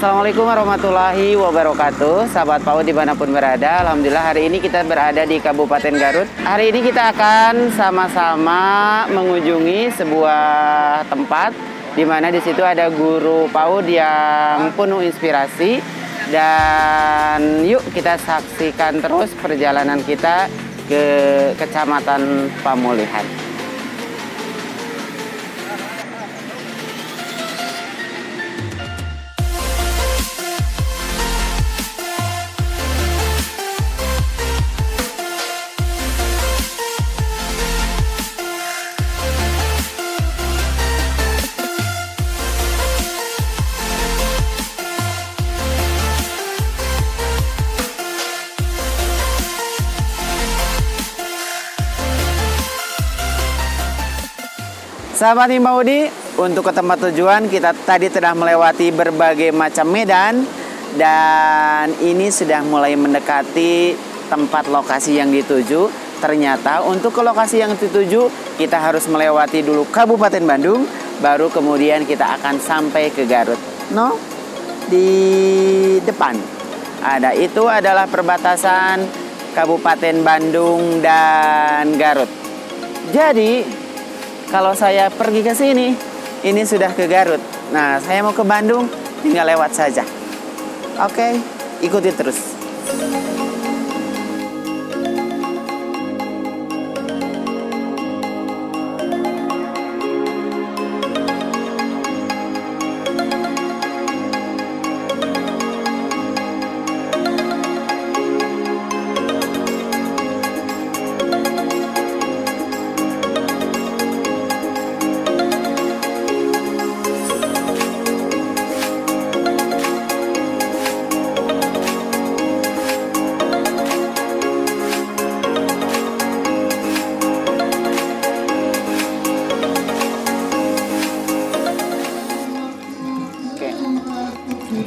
Assalamualaikum warahmatullahi wabarakatuh. Sahabat PAUD dimanapun berada, alhamdulillah hari ini kita berada di Kabupaten Garut. Hari ini kita akan sama-sama mengunjungi sebuah tempat di mana di situ ada guru PAUD yang penuh inspirasi. Dan yuk kita saksikan terus perjalanan kita ke Kecamatan Pamulihan. Sahabat Himbaudi, untuk ke tempat tujuan kita tadi telah melewati berbagai macam medan dan ini sudah mulai mendekati tempat lokasi yang dituju. Ternyata untuk ke lokasi yang dituju kita harus melewati dulu Kabupaten Bandung, baru kemudian kita akan sampai ke Garut. No, di depan ada, itu adalah perbatasan Kabupaten Bandung dan Garut. Jadi kalau saya pergi ke sini, ini sudah ke Garut. Nah, saya mau ke Bandung, tinggal lewat saja. Oke, ikuti terus.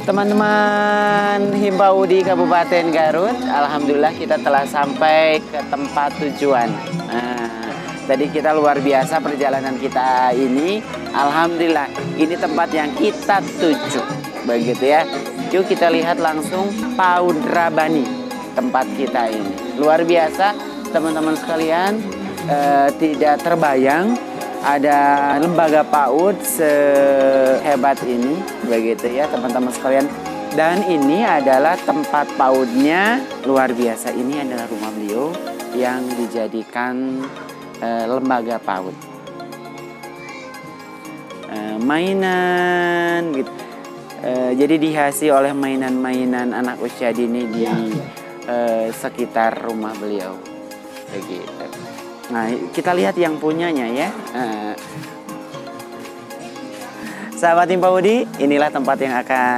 Teman-teman himbau di Kabupaten Garut, alhamdulillah kita telah sampai ke tempat tujuan. Nah, tadi kita luar biasa perjalanan kita ini. Alhamdulillah, ini tempat yang kita tuju. Begitu ya. Yuk kita lihat langsung PAUD Rabani, tempat kita ini. Luar biasa, teman-teman sekalian, tidak terbayang ada lembaga PAUD sehebat ini, begitu ya teman-teman sekalian. Dan ini adalah tempat PAUD-nya, luar biasa. Ini adalah rumah beliau yang dijadikan lembaga PAUD. Mainan gitu. Jadi dihiasi oleh mainan-mainan anak usia dini di sekitar rumah beliau, begitu. Nah, kita lihat yang punyanya ya. Sahabat Himpaudi, inilah tempat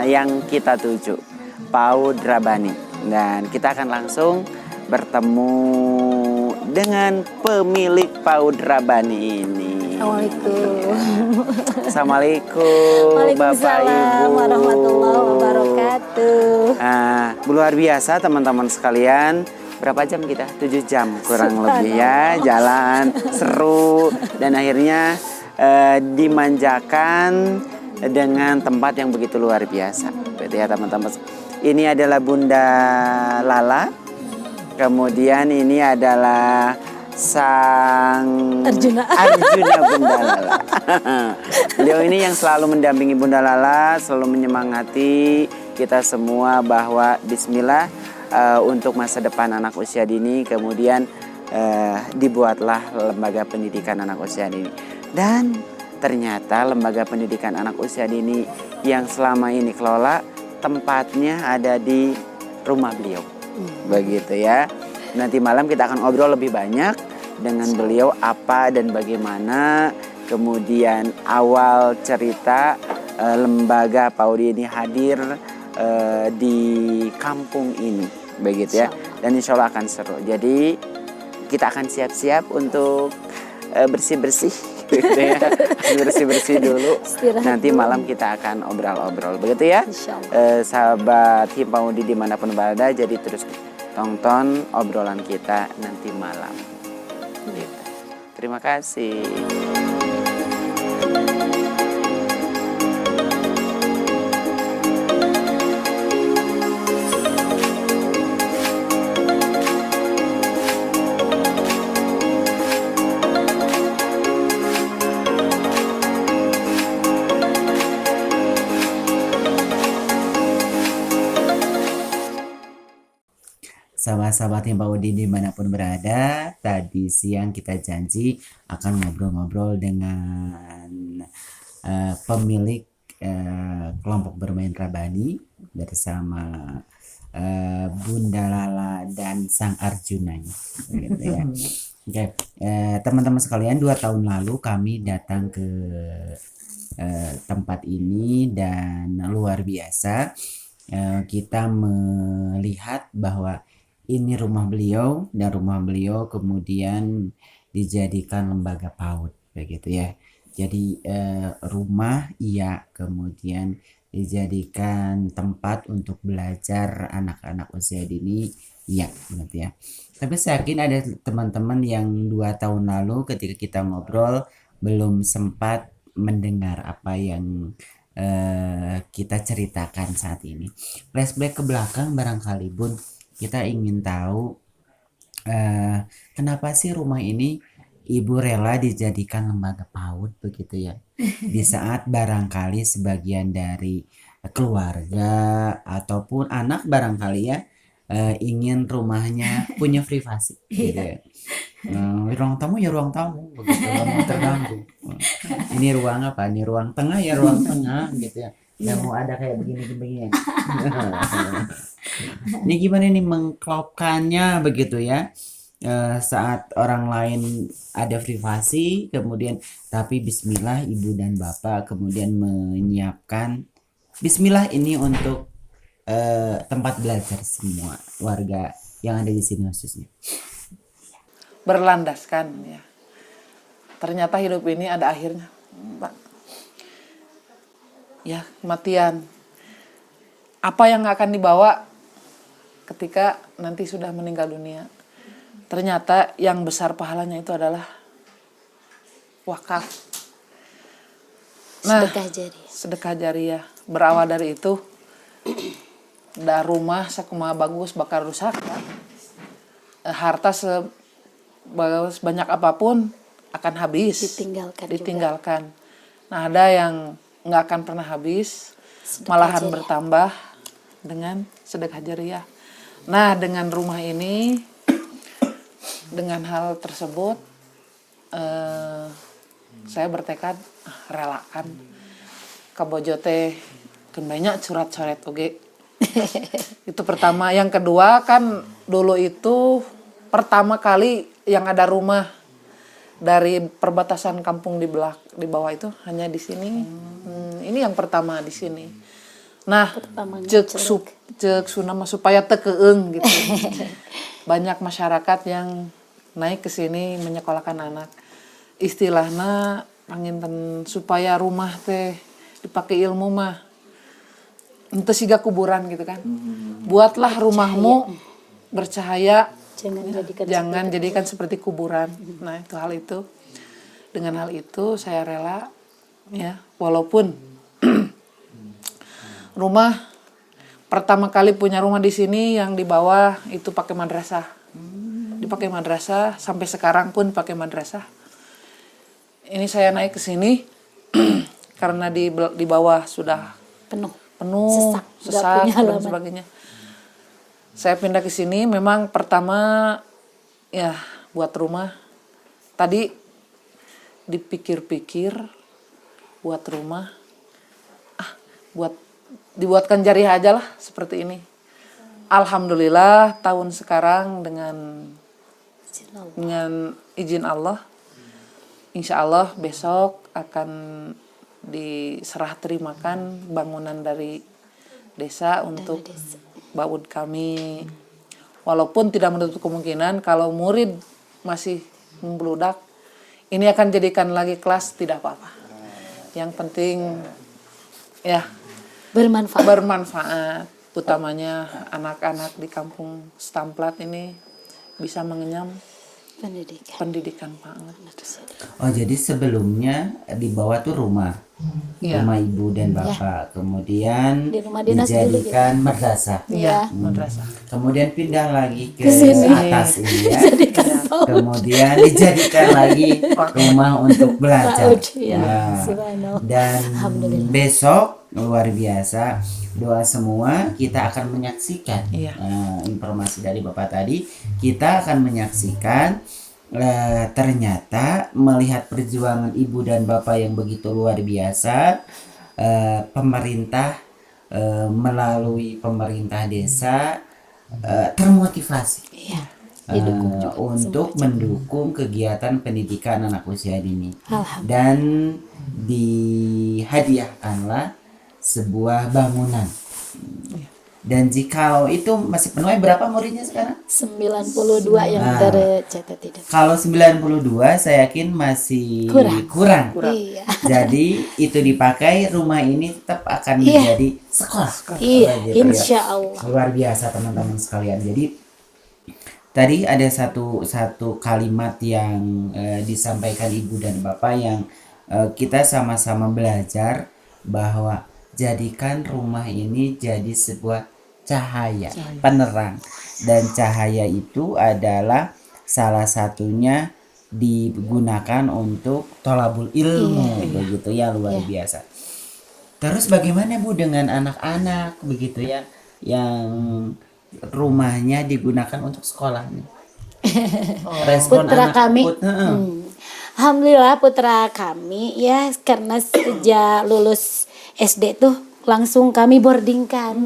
yang kita tuju, PAUD Rabani. Dan kita akan langsung bertemu dengan pemilik PAUD Rabani ini. Assalamualaikum. Assalamualaikum Bapak Ibu warahmatullahi wabarakatuh. Luar biasa teman-teman sekalian. Berapa jam kita? 7 jam kurang lebih ya, jalan seru dan akhirnya dimanjakan dengan tempat yang begitu luar biasa. Betul ya teman-teman. Ini adalah Bunda Lala, kemudian ini adalah Sang Arjuna Bunda Lala. Beliau ini yang selalu mendampingi Bunda Lala, selalu menyemangati kita semua bahwa Bismillah. Untuk masa depan anak usia dini, kemudian dibuatlah lembaga pendidikan anak usia dini. Dan ternyata lembaga pendidikan anak usia dini yang selama ini kelola tempatnya ada di rumah beliau. Begitu ya. Nanti malam kita akan ngobrol lebih banyak dengan beliau apa dan bagaimana kemudian awal cerita lembaga PAUD ini hadir di kampung ini, begitu ya. Dan insya Allah akan seru. Jadi kita akan siap-siap untuk bersih-bersih, gitu ya. Bersih-bersih dulu. Nanti malam kita akan obrol-obrol, begitu ya. Sahabat Himpaudi dimanapun berada, jadi terus tonton obrolan kita nanti malam. Gitu. Terima kasih. sahabat-sahabat Himpau Udin dimanapun berada. Tadi siang kita janji akan ngobrol-ngobrol dengan pemilik kelompok bermain Rabani bersama Bunda Lala dan Sang Arjunanya, gitu ya. Oke, teman-teman sekalian, 2 tahun lalu kami datang ke tempat ini dan luar biasa. Kita melihat bahwa ini rumah beliau dan rumah beliau kemudian dijadikan lembaga PAUD, begitu ya. Jadi rumah iya, kemudian dijadikan tempat untuk belajar anak-anak usia dini, iya, gitu ya. Tapi saya yakin ada teman-teman yang 2 tahun lalu ketika kita ngobrol belum sempat mendengar apa yang kita ceritakan saat ini. Flashback ke belakang barangkali Bun, kita ingin tahu kenapa sih rumah ini Ibu rela dijadikan lembaga PAUD, begitu ya. Di saat barangkali sebagian dari keluarga ataupun anak barangkali ya ingin rumahnya punya privasi, gitu ya. Ruang tamu ya ruang tamu, begitu, nggak terganggu. Ini ruang apa? Ini ruang tengah ya ruang tengah, gitu ya. Nggak mau ada kayak begini-begini. Ini gimana nih mengklopkannya, begitu ya. Saat orang lain ada privasi, kemudian tapi Bismillah ibu dan bapak kemudian menyiapkan Bismillah ini untuk tempat belajar semua warga yang ada di sini khususnya. Berlandaskan ya. Ternyata hidup ini ada akhirnya, Pak. Ya, kematian. Apa yang akan dibawa ketika nanti sudah meninggal dunia? Ternyata yang besar pahalanya itu adalah wakaf. Nah, sedekah jariah. Berawal dari itu, da rumah sakumaha bagus bakal rusak. Harta sebanyak apapun akan habis, ditinggalkan. Nah, ada yang nggak akan pernah habis, malahan bertambah dengan sedekah jariah. Nah, dengan rumah ini, dengan hal tersebut, saya bertekad relakan kabojote banyak curat-coret oge. Itu pertama. Yang kedua kan dulu itu pertama kali yang ada rumah dari perbatasan kampung di bawah itu hanya di sini. Ini yang pertama di sini. Nah, cek sunama supaya tekeeng gitu. Banyak masyarakat yang naik ke sini menyekolahkan anak. Istilahnya panginten supaya rumah teh dipakai ilmu mah. Ente siga kuburan gitu kan. Buatlah rumahmu bercahaya. Jangan jadikan seperti kuburan. Nah, itu hal itu. Dengan hal itu saya rela ya, walaupun rumah pertama kali punya rumah di sini yang di bawah itu pakai madrasah. Dipakai madrasah sampai sekarang pun pakai madrasah. Ini saya naik ke sini karena di bawah sudah penuh, sesak dan sebagainya. Saya pindah ke sini memang pertama ya buat rumah. Tadi dipikir-pikir buat rumah. Dibuatkan jariah aja lah seperti ini. Alhamdulillah tahun sekarang dengan izin Allah, insya Allah besok akan diserah terimakan bangunan dari desa untuk BAUD kami. Walaupun tidak menutup kemungkinan kalau murid masih membludak, ini akan jadikan lagi kelas, tidak apa-apa. Yang penting ya bermanfaat. Utamanya anak-anak di kampung Stamplat ini bisa mengenyam pendidikan banget. Oh, jadi sebelumnya di bawah tuh rumah ibu dan bapak, kemudian dijadikan madrasah. Iya, madrasah. Kemudian pindah lagi ke atas ini ya. Kemudian dijadikan lagi rumah untuk belajar. Nah, dan besok luar biasa. Doa semua, kita akan menyaksikan Iya. informasi dari Bapak tadi. Kita akan menyaksikan ternyata melihat perjuangan Ibu dan Bapak yang begitu luar biasa. Pemerintah melalui pemerintah desa termotivasi untuk mendukung kegiatan pendidikan anak usia dini dan dihadiahkanlah sebuah bangunan. Dan jika itu masih penuh, berapa muridnya sekarang? 92 yang tercatat itu. Kalau 92 saya yakin masih kurang. Iya. Jadi itu dipakai, rumah ini tetap akan menjadi sekolah. Iya, Gitu ya. insya Allah. Luar biasa teman-teman sekalian. Jadi tadi ada satu kalimat yang disampaikan Ibu dan Bapak yang kita sama-sama belajar bahwa jadikan rumah ini jadi sebuah cahaya, penerang. Dan cahaya itu adalah salah satunya digunakan untuk tolabul ilmu, begitu ya, luar biasa. Terus bagaimana Bu dengan anak-anak begitu ya, yang rumahnya digunakan untuk sekolah nih? Respon Putra anak kami, heeh. alhamdulillah putra kami ya, karena sejak lulus SD tuh langsung kami boardingkan.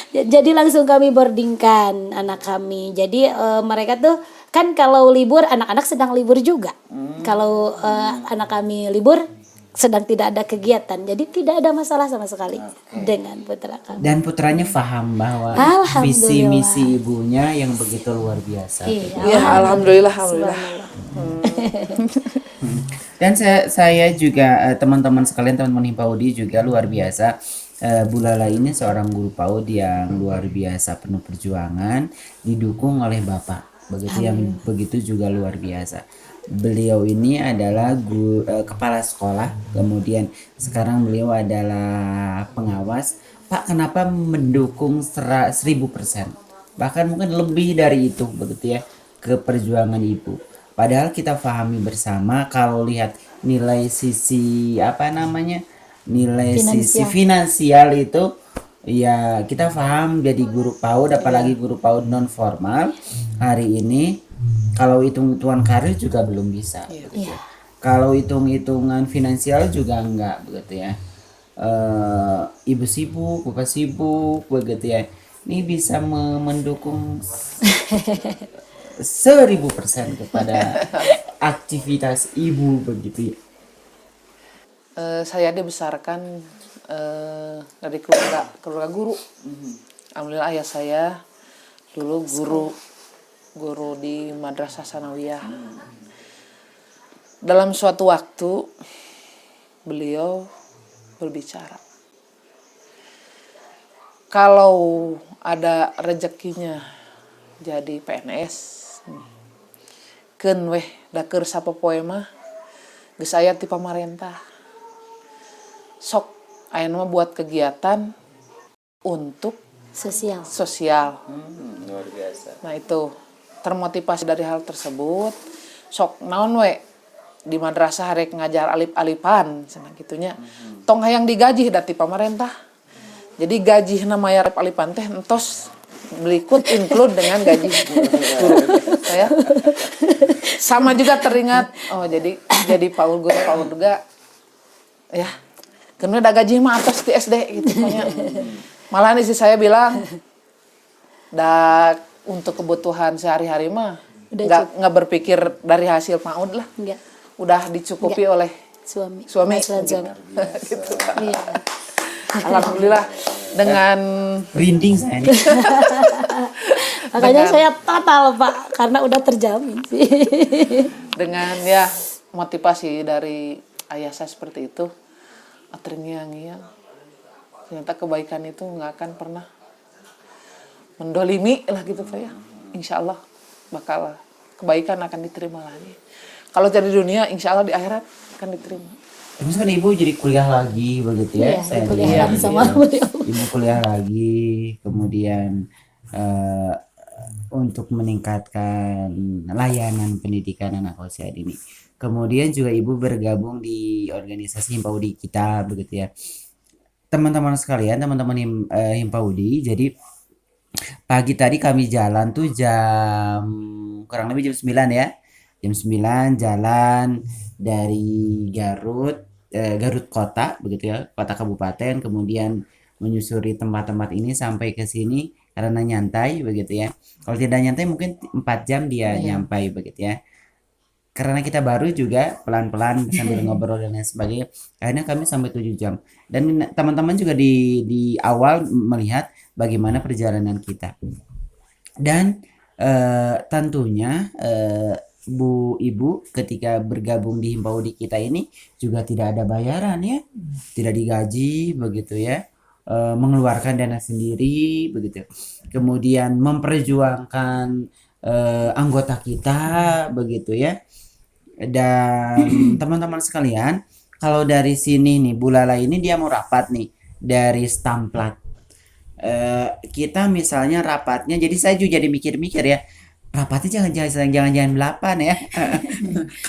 Jadi langsung kami boardingkan anak kami. Jadi mereka tuh kan kalau libur, anak-anak sedang libur juga. Kalau anak kami libur sedang tidak ada kegiatan, jadi tidak ada masalah sama sekali dengan putra kami. Dan putranya paham bahwa Alhamdulillah. visi misi ibunya yang begitu luar biasa. Ya, alhamdulillah. Dan saya juga teman-teman sekalian, teman-teman Himpaudi juga luar biasa. Bu Lala ini seorang guru PAUD yang luar biasa, penuh perjuangan, didukung oleh Bapak. Begitu yang begitu juga luar biasa. Beliau ini adalah kepala sekolah, kemudian sekarang beliau adalah pengawas. Pak, kenapa mendukung 1000%? Bahkan mungkin lebih dari itu, begitu ya, ke perjuangan Ibu. Padahal kita pahami bersama kalau lihat nilai sisi sisi finansial itu ya, kita paham jadi guru PAUD, apalagi guru PAUD non formal hari ini, kalau hitung-hitungan karir juga belum bisa. Begitu ya. Kalau hitung-hitungan finansial juga enggak, begitu ya. Ibu sibuk, Bapak sibuk, begitu ya. Ini bisa mendukung 1000% kepada aktivitas Ibu, begitu ya. Saya dibesarkan dari keluarga guru. Alhamdulillah ayah saya dulu guru di Madrasah Sanawiyah. Dalam suatu waktu beliau berbicara, kalau ada rezekinya jadi PNS, keun weh daker sapopoe mah geus aya ti pamarentah. Sok aya mah buat kegiatan untuk sosial. Luar biasa. Nah itu termotivasi dari hal tersebut. Sok naon we di madrasah rek ngajar alif-alifan cenah gitunya. Tong hayang digaji da ti pamarentah. Jadi gaji namanya alif-alifan teh entos berikut include dengan gaji guru. Saya sama juga teringat, oh jadi PAUD juga ya. Karena ada gaji mah atas di SD gitu banyak. Malah istri saya bilang, untuk kebutuhan sehari-hari mah nggak berpikir dari hasil PAUD lah. Enggak. Udah dicukupi oleh Suami. Gitu. Iya. Alhamdulillah dengan Merinding saya nih. Makanya saya total Pak, karena udah terjamin sih. dengan ya motivasi dari ayah saya seperti itu, terngiang-ngiang. Ternyata kebaikan itu nggak akan pernah mendolimi lah gitu Pak ya. Insya Allah bakal kebaikan akan diterima lagi. Kalau jadi dunia, insya Allah di akhirat akan diterima. Terus kan Ibu jadi kuliah lagi begitu ya? Iya, Saya kuliah lihat sama beliau. Ibu kuliah lagi, kemudian untuk meningkatkan layanan pendidikan anak usia dini. Kemudian juga Ibu bergabung di organisasi Himpaudi kita begitu ya. Teman-teman sekalian, teman-teman Himpaudi, jadi pagi tadi kami jalan tuh jam kurang lebih jam 9 ya. Jam 9 jalan dari Garut kota begitu ya, kota kabupaten, kemudian menyusuri tempat-tempat ini sampai ke sini karena nyantai begitu ya. Kalau tidak nyantai mungkin 4 jam dia nyampai begitu ya. Karena kita baru juga pelan-pelan sambil ngobrol dan lain sebagainya. Akhirnya kami sampai 7 jam. Dan teman-teman juga di awal melihat bagaimana perjalanan kita. Dan tentunya Bu Ibu ketika bergabung di Himpaudi kita ini juga tidak ada bayaran ya. Tidak digaji begitu ya. Mengeluarkan dana sendiri begitu. Kemudian memperjuangkan anggota kita begitu ya. Dan teman-teman sekalian, kalau dari sini nih Bu Lala ini dia mau rapat nih dari Stamplat. Kita misalnya rapatnya, jadi saya juga jadi mikir-mikir ya, rapatnya jangan 8 ya.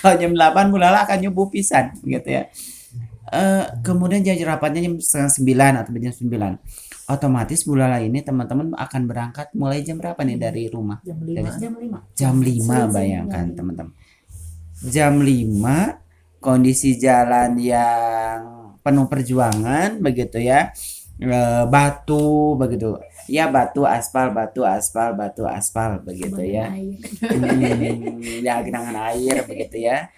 Kalau jam 8 Bu Lala akan nyubuh pisan gitu ya. Kemudian jadi rapatnya jam setengah 9 atau jam 9. Otomatis Bu Lala ini teman-teman akan berangkat mulai jam berapa nih dari rumah? Jam 5 bayangkan teman-teman. Jam 5 kondisi jalan yang penuh perjuangan begitu ya. Batu begitu. Ya batu aspal begitu ya. Ya genangan air begitu ya.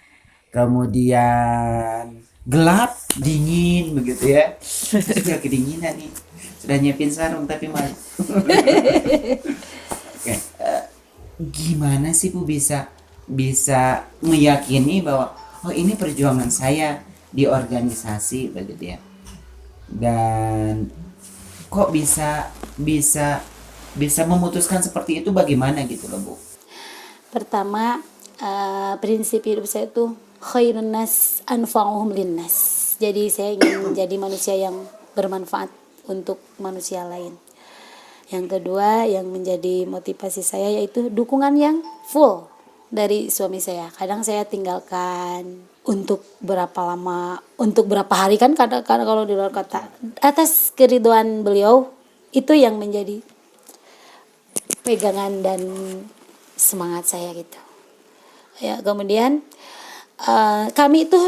Kemudian gelap, dingin begitu ya. Sudah kedinginan nih. Sudah nyiapin sarung tapi malu. Gimana sih Bu bisa meyakini bahwa oh ini perjuangan saya di organisasi begitu ya. Dan kok bisa memutuskan seperti itu bagaimana gitu loh Bu? Pertama, prinsip hidup saya itu khairun nas anfa'uhum linnas. Jadi saya ingin menjadi manusia yang bermanfaat untuk manusia lain. Yang kedua yang menjadi motivasi saya yaitu dukungan yang full dari suami saya. Kadang saya tinggalkan untuk berapa lama, untuk berapa hari kan kadang kalau di luar kota. Atas keriduan beliau itu yang menjadi pegangan dan semangat saya gitu. Ya, kemudian kami itu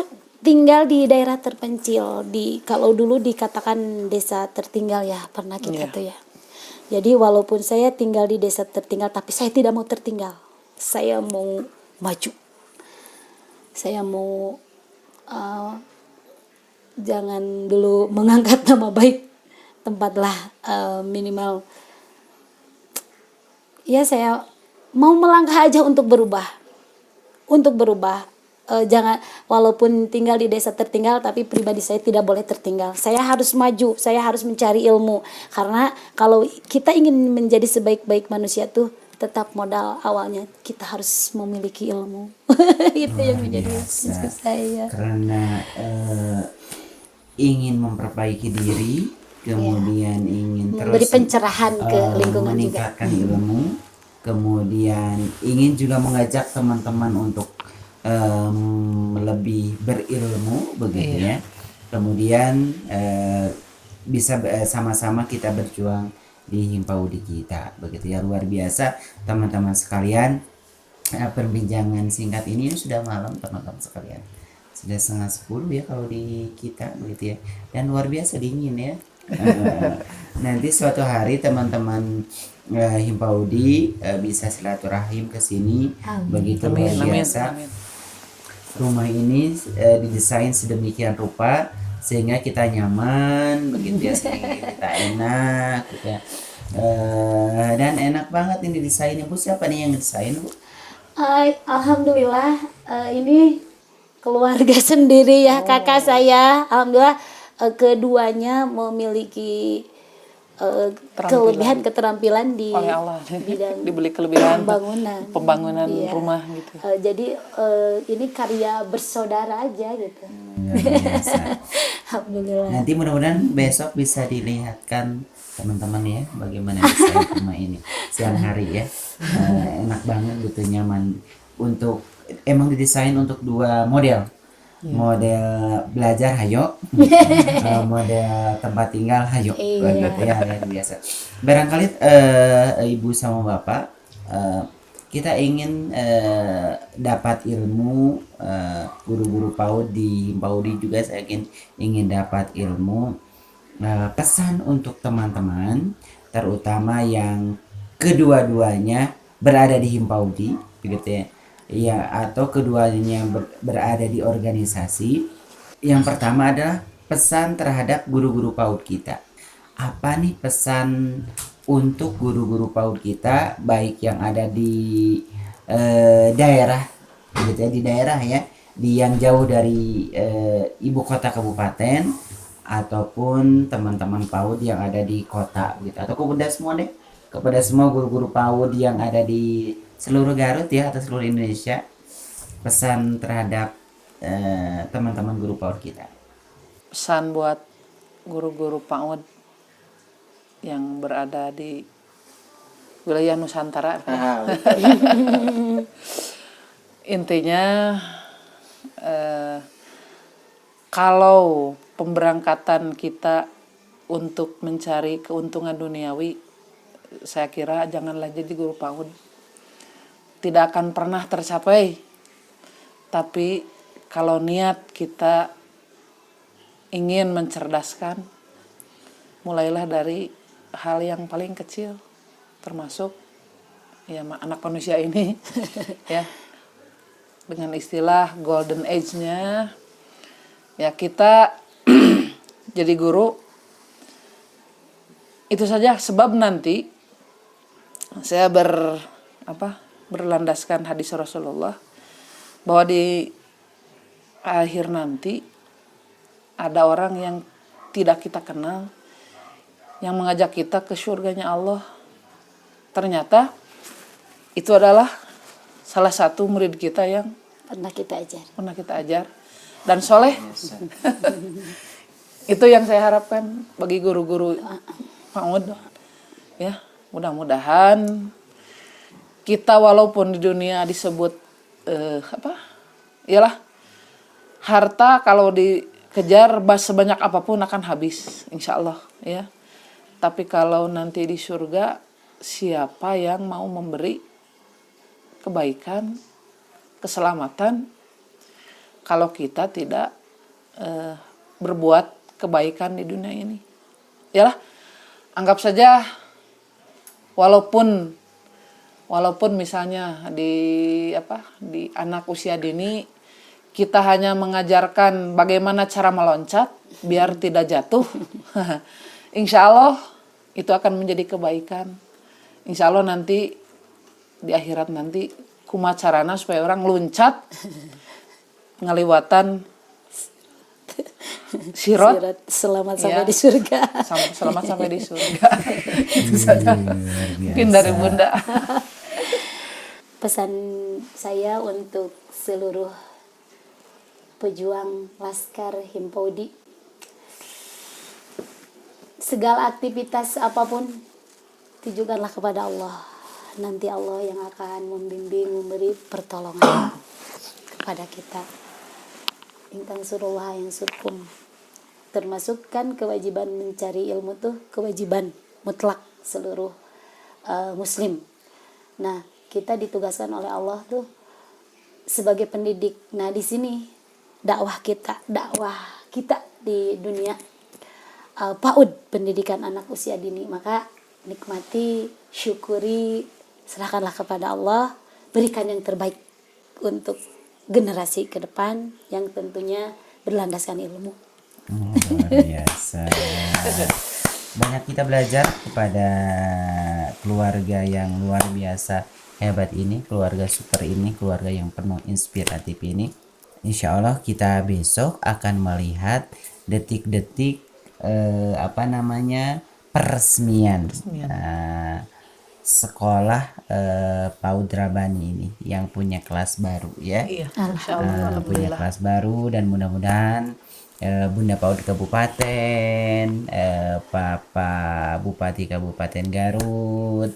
tinggal di daerah terpencil, kalau dulu dikatakan desa tertinggal ya, pernah kita tuh ya. Jadi walaupun saya tinggal di desa tertinggal tapi saya tidak mau tertinggal. Saya mau maju. Saya mau jangan dulu mengangkat nama baik tempatlah minimal. Ya saya mau melangkah aja untuk berubah. Jangan walaupun tinggal di desa tertinggal tapi pribadi saya tidak boleh tertinggal. Saya harus maju, saya harus mencari ilmu. Karena kalau kita ingin menjadi sebaik-baik manusia tuh tetap modal awalnya kita harus memiliki ilmu. Itu yang menjadi prinsip saya. Karena ingin memperbaiki diri, kemudian ingin memberi terus pencerahan ke lingkungan meningkatkan juga. ilmu, kemudian ingin juga mengajak teman-teman untuk lebih berilmu begitu ya. Kemudian bisa sama-sama kita berjuang di Himpaudi kita begitu ya. Luar biasa teman-teman sekalian. Perbincangan singkat ini sudah malam teman-teman sekalian. Sudah 9:30 ya kalau di kita begitu ya. Dan luar biasa dingin ya. Nanti suatu hari teman-teman Himpaudi bisa silaturahim ke sini. Begitu luar biasa. Rumah ini didesain sedemikian rupa sehingga kita nyaman begitu ya, sehingga kita enak gitu ya. Dan enak banget ini desainnya. Bu, siapa nih yang desain Bu? Alhamdulillah ini keluarga sendiri ya. Kakak saya alhamdulillah keduanya memiliki kelebihan keterampilan di oleh Allah bidang dibeli kelebihan pembangunan iya. rumah gitu. Jadi ini karya bersaudara aja gitu. Alhamdulillah. Nanti mudah-mudahan besok bisa dilihatkan teman-teman ya bagaimana desain rumah ini siang hari ya. Enak banget gitu, nyaman untuk emang didesain untuk 2 model. model belajar hayo, model tempat tinggal hayo, Iya. gitu ya, yang biasa. Barangkali ibu sama bapak, kita ingin dapat ilmu, guru-guru PAUD di Himpaudi juga saya ingin dapat ilmu, pesan untuk teman-teman, terutama yang kedua-duanya berada di Himpaudi, begitu ya. Ya, atau keduanya berada di organisasi. Yang pertama adalah pesan terhadap guru-guru PAUD kita. Apa nih pesan untuk guru-guru PAUD kita, baik yang ada di daerah, gitu ya, di daerah ya, di yang jauh dari ibu kota kabupaten, ataupun teman-teman PAUD yang ada di kota, gitu, atau kepada semua deh, kepada semua guru-guru PAUD yang ada di seluruh Garut ya, atau seluruh Indonesia, pesan terhadap teman-teman guru PAUD kita. Pesan buat guru-guru PAUD yang berada di wilayah Nusantara. Intinya kalau pemberangkatan kita untuk mencari keuntungan duniawi, saya kira janganlah jadi guru PAUD. Tidak akan pernah tercapai. Tapi kalau niat kita ingin mencerdaskan, mulailah dari hal yang paling kecil, termasuk ya anak manusia ini ya, dengan istilah golden age-nya ya, kita jadi guru. Itu saja, sebab nanti saya berlandaskan hadis Rasulullah bahwa di akhir nanti ada orang yang tidak kita kenal yang mengajak kita ke surganya Allah. Ternyata itu adalah salah satu murid kita yang Pernah kita ajar. Dan soleh. Itu yang saya harapkan bagi guru-guru PAUD ya. Mudah-mudahan kita walaupun di dunia disebut ialah harta, kalau dikejar sebanyak apapun akan habis, insya Allah ya. Tapi kalau nanti di surga, siapa yang mau memberi kebaikan, keselamatan, kalau kita tidak berbuat kebaikan di dunia ini? Yalah, anggap saja walaupun misalnya di anak usia dini kita hanya mengajarkan bagaimana cara meloncat biar tidak jatuh, insya Allah itu akan menjadi kebaikan. Insya Allah nanti di akhirat nanti kumacarana supaya orang loncat ngaliwatan Sirot selamat sampai Ya. di surga. Selamat sampai di surga. Itu saja mungkin dari Bunda. Pesan saya untuk seluruh pejuang Laskar Himpaudi, segala aktivitas apapun tujukanlah kepada Allah. Nanti Allah yang akan membimbing, memberi pertolongan kepada kita. Intang surullah yang surkum. Termasuk kan kewajiban mencari ilmu tuh kewajiban mutlak seluruh muslim. Nah, kita ditugaskan oleh Allah tuh sebagai pendidik. Nah, di sini dakwah kita di dunia PAUD, pendidikan anak usia dini. Maka nikmati, syukuri, serahkanlah kepada Allah, berikan yang terbaik untuk generasi ke depan yang tentunya berlandaskan ilmu. Luar biasa. Banyak kita belajar kepada keluarga yang luar biasa hebat ini, keluarga super ini, keluarga yang penuh inspiratif ini. Insya Allah kita besok akan melihat detik-detik peresmian sekolah PAUD Rabani ini yang punya kelas baru ya. Iya, insya Allah. Punya kelas baru, dan mudah-mudahan Bunda PAUD Kabupaten, Bapak Bupati Kabupaten Garut,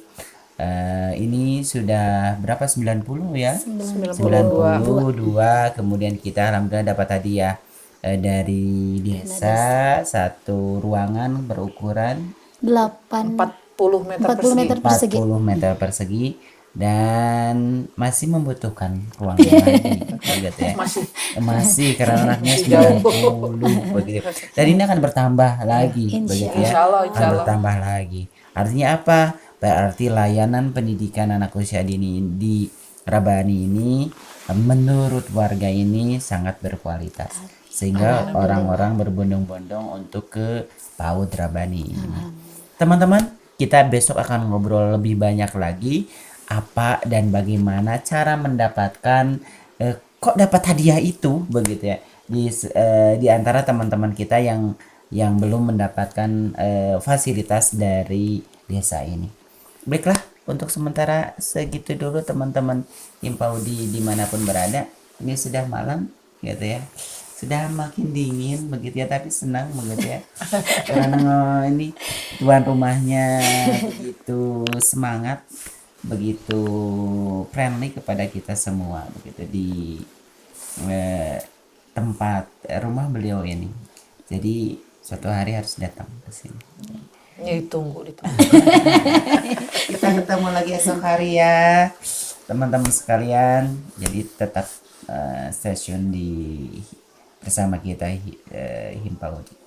Ini sudah berapa, 90 ya? 92. 92. Kemudian kita alhamdulillah dapat hadiah dari desa, satu ruangan berukuran 8 40 meter 40 meter persegi. 40 meter persegi dan masih membutuhkan ruangan lagi begitu ya. Masih karena anaknya 90 begitu. Dan ini akan bertambah lagi begitu ya. Insya Allah. Akan bertambah lagi. Artinya apa? Berarti layanan pendidikan anak usia dini di Rabani ini menurut warga ini sangat berkualitas. Sehingga orang-orang berbondong-bondong untuk ke PAUD Rabani ini. Teman-teman, kita besok akan ngobrol lebih banyak lagi apa dan bagaimana cara mendapatkan kok dapat hadiah itu begitu ya di antara teman-teman kita yang belum mendapatkan fasilitas dari desa ini. Baiklah, untuk sementara segitu dulu teman-teman Himpaudi dimanapun berada. Ini sudah malam gitu ya. Sudah makin dingin begitu ya, tapi senang begitu ya. Karena ini tuan rumahnya begitu semangat, begitu friendly kepada kita semua begitu di tempat rumah beliau ini. Jadi suatu hari harus datang ke sini. Ya ditunggu. Kita ketemu lagi esok hari ya teman-teman sekalian. Jadi tetap stasiun bersama kita Himpaudi.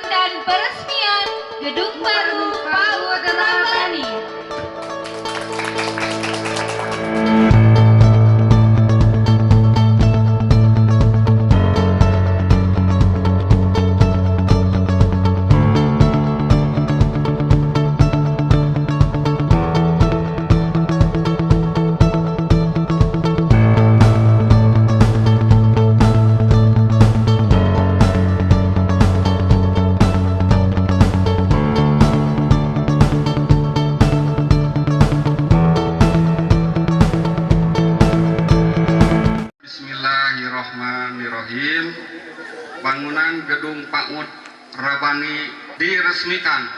Dan peresmian gedung baru PAUD Rabani. Bismillahirrahmanirrahim. Bangunan gedung PAUD Rabani diresmikan.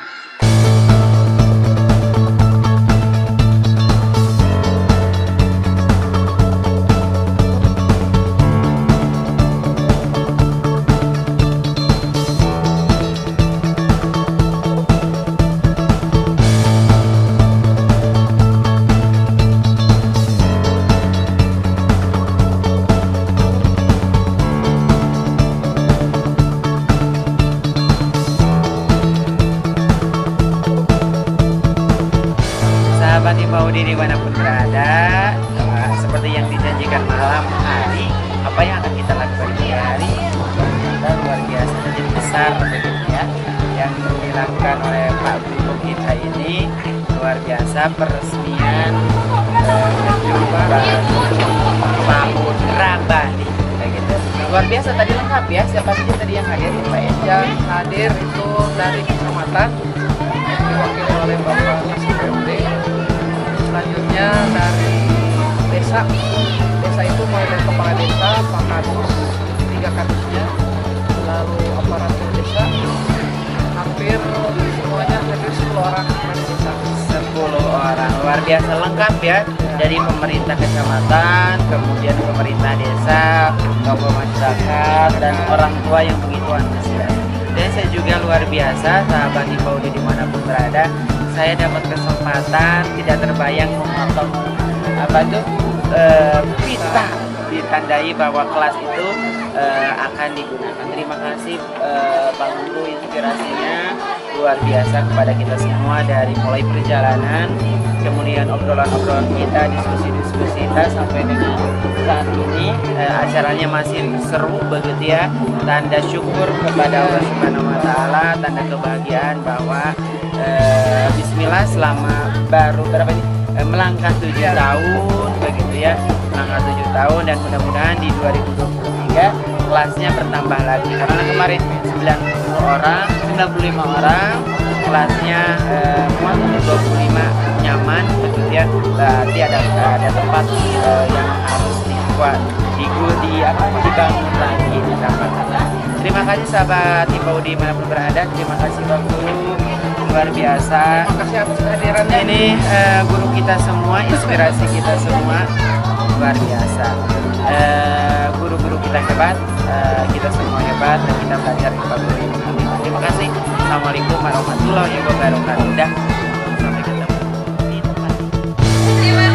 Sahabat Himpaudi dimanapun berada, seperti yang dijanjikan malam hari, apa yang akan kita lakukan di hari kita luar biasa jadi besar begitu ya, yang dilakukan oleh Pak Guru kita ini luar biasa, peresmian gedung baru PAUD Rabani begitu. Luar biasa, tadi lengkap ya, siapa saja tadi yang hadir Pak ya? Yang hadir itu dari kecamatan diwakili oleh Bapak Kasih PMD. Selanjutnya dari desa itu mulai dari kepala desa, Pak Kadus, 3 kadusnya, lalu aparatur desa, hampir semuanya hadir 10 orang dari desa. 10 orang, luar biasa lengkap ya, dari pemerintah kecamatan, kemudian pemerintah desa, tokoh masyarakat, dan orang tua yang begitu antusias. Dan saya juga luar biasa, sahabat Himpaudi dimanapun berada, saya dapat kesempatan tidak terbayang memotong pita ditandai bahwa kelas itu akan digunakan. Terima kasih Pak Guru, inspirasinya luar biasa kepada kita semua dari mulai perjalanan, kemudian obrolan-obrolan kita, diskusi-diskusi kita sampai dengan saat ini acaranya masih seru begitu ya. Tanda syukur kepada Allah Subhanahu wa taala, tanda kebahagiaan bahwa bismillah selama baru berapa ini melangkah 7 tahun begitu ya, melangkah 7 tahun, dan mudah-mudahan di 2023 kelasnya bertambah lagi, karena kemarin 95 orang kelasnya muat untuk 25 nyaman begitu ya. Berarti ada tempat yang harus dibangun lagi di tempat. Terima kasih sahabat Himpaudi dimanapun berada, terima kasih Pak Guru luar biasa. Makasih atas kehadirannya. Ini guru kita semua, inspirasi kita semua luar biasa. Guru-guru kita hebat, kita semua hebat dan kita belajar kepada guru yang hebat. Terima kasih. Assalamualaikum warahmatullahi wabarakatuh. Dah. Sampai ketemu di tempat. Terima